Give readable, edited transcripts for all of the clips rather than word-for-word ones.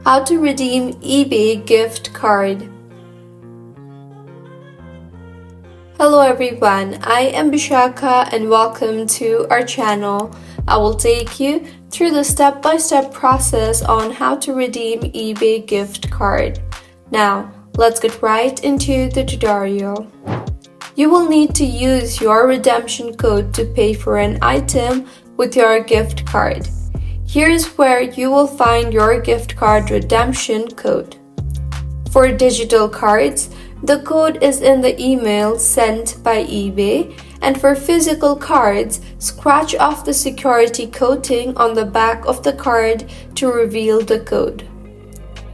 How to redeem eBay gift card. Hello everyone, I am Bishaka and welcome to our channel. I will take you through the step-by-step process on how to redeem eBay gift card. Now, let's get right into the tutorial. You will need to use your redemption code to pay for an item with your gift card. Here's where you will find your gift card redemption code. For digital cards, the code is in the email sent by eBay, and for physical cards, scratch off the security coating on the back of the card to reveal the code.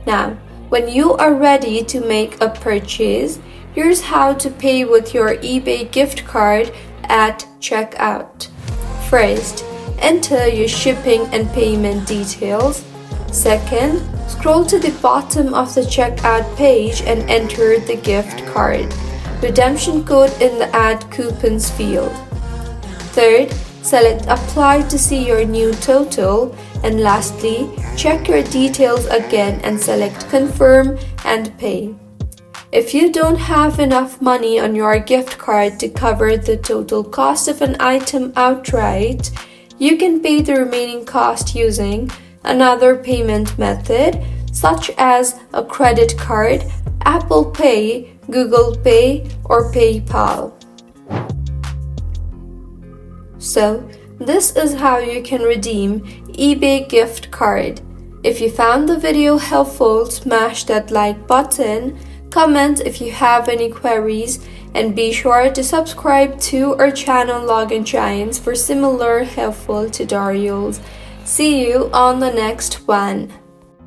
Now, when you are ready to make a purchase, here's how to pay with your eBay gift card at checkout. First, enter your shipping and payment details. Second, scroll to the bottom of the checkout page and enter the gift card redemption code in the Add Coupons field. Third, select Apply to see your new total. And lastly, check your details again and select Confirm and Pay. If you don't have enough money on your gift card to cover the total cost of an item outright, you can pay the remaining cost using another payment method such as a credit card, Apple Pay, Google Pay, or PayPal. So, this is how you can redeem eBay gift card. If you found the video helpful, smash that like button, comment if you have any queries, and be sure to subscribe to our channel Login Giants for similar helpful tutorials. See you on the next one.